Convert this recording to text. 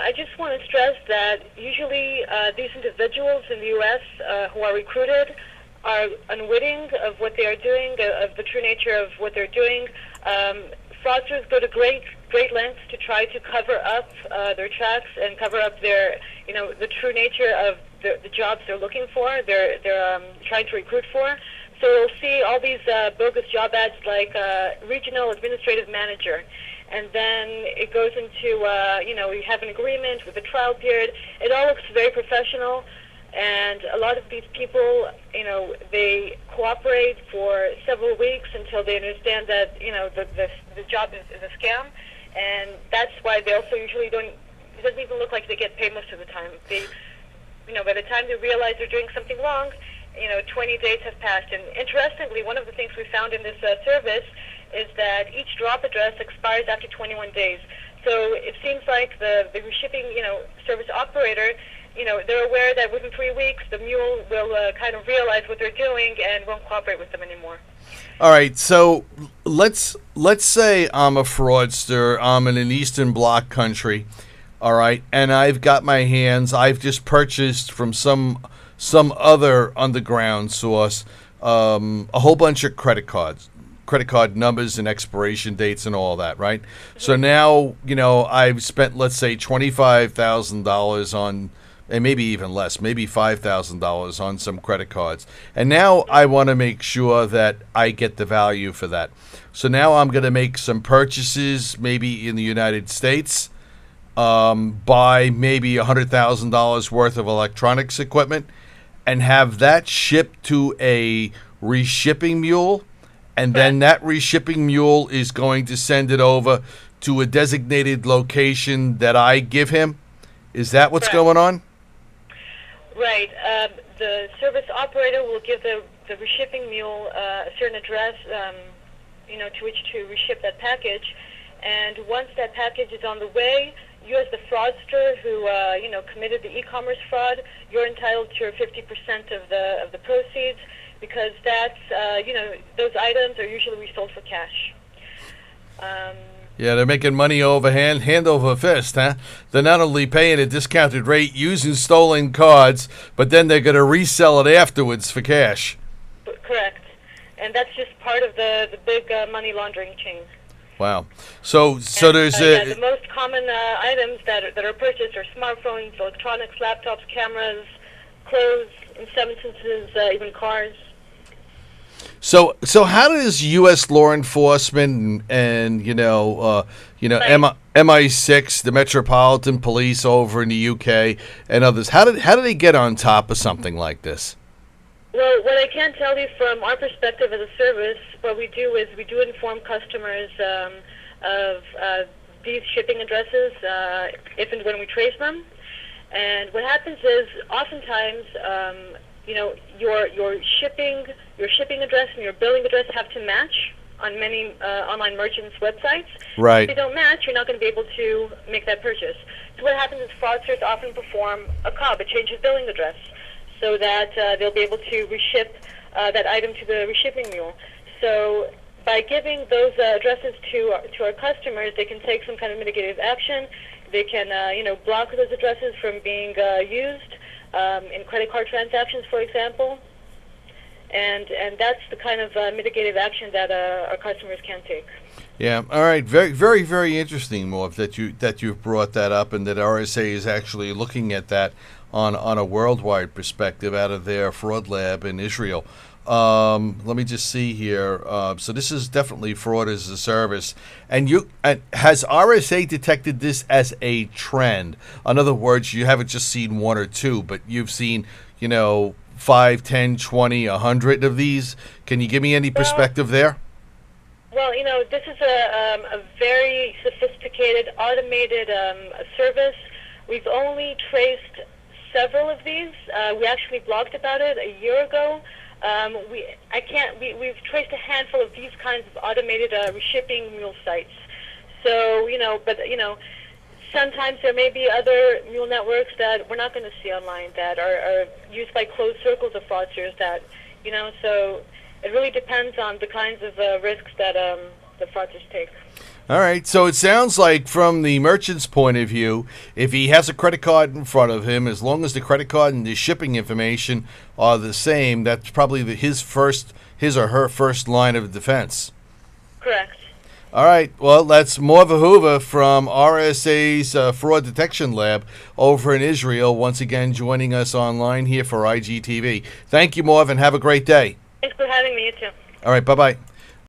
I just want to stress that usually these individuals in the U.S. Who are recruited are unwitting of what they are doing, of the true nature of what they're doing. Fraudsters go to great lengths to try to cover up their tracks and cover up their, the true nature of the jobs they're looking for. They're trying to recruit for. So you'll see all these bogus job ads like regional administrative manager. And then it goes into, you have an agreement with a trial period. It all looks very professional. And a lot of these people, they cooperate for several weeks until they understand that, the job is a scam. And that's why they also usually don't, it doesn't even look like they get paid most of the time. They, by the time they realize they're doing something wrong, 20 days have passed. And interestingly, one of the things we found in this service is that each drop address expires after 21 days. So it seems like the shipping, service operator, they're aware that within 3 weeks the mule will kind of realize what they're doing and won't cooperate with them anymore. All right, so let's say I'm a fraudster. I'm in an Eastern Bloc country, all right, and I've just purchased from some other underground source a whole bunch of credit card numbers and expiration dates and all that, right? Mm-hmm. So now, I've spent, let's say, $25,000 on, and maybe even less, maybe $5,000 on some credit cards. And now I want to make sure that I get the value for that. So now I'm going to make some purchases, maybe in the United States, buy maybe $100,000 worth of electronics equipment, and have that shipped to a reshipping mule. And then that reshipping mule is going to send it over to a designated location that I give him. Is that what's going on? Right. The service operator will give the reshipping mule a certain address, to which to reship that package. And once that package is on the way, you as the fraudster who, committed the e-commerce fraud, you're entitled to 50% of the proceeds, because that's, those items are usually resold for cash. Yeah, they're making money hand over fist, huh? They're not only paying a discounted rate using stolen cards, but then they're going to resell it afterwards for cash. Correct. And that's just part of the big money laundering chain. Wow. So there's the most common items that are purchased are smartphones, electronics, laptops, cameras, clothes, in some instances, even cars. So how does U.S. law enforcement and MI6, the Metropolitan Police over in the U.K. and others, how do they get on top of something like this? Well, what I can tell you from our perspective as a service, what we do is we do inform customers of these shipping addresses if and when we trace them. And what happens is oftentimes, your shipping address and your billing address have to match on many online merchants' websites. Right. If they don't match, you're not going to be able to make that purchase. So what happens is fraudsters often perform a change of billing address, so that they'll be able to reship that item to the reshipping mule. So by giving those addresses to our customers, they can take some kind of mitigative action. They can, block those addresses from being used in credit card transactions, for example. And that's the kind of mitigative action that our customers can take. Yeah. All right. Very, very, very interesting, Morv, that you've brought that up, and that RSA is actually looking at that on a worldwide perspective out of their fraud lab in Israel. Let me just see here. So this is definitely fraud as a service. And has RSA detected this as a trend? In other words, you haven't just seen one or two, but you've seen, 5, 10, 20, 100 of these. Can you give me any perspective there? Well, this is a very sophisticated, automated service. We've only traced several of these. We actually blogged about it a year ago. We've traced a handful of these kinds of automated reshipping mule sites. So, sometimes there may be other mule networks that we're not going to see online that are used by closed circles of fraudsters that, so it really depends on the kinds of risks that the fraudsters take. All right. So it sounds like, from the merchant's point of view, if he has a credit card in front of him, as long as the credit card and the shipping information are the same, that's probably his or her first line of defense. Correct. All right. Well, that's Morva Hoover from RSA's Fraud Detection Lab over in Israel, once again joining us online here for IGTV. Thank you, Morv, and have a great day. Thanks for having me, you too. All right. Bye-bye.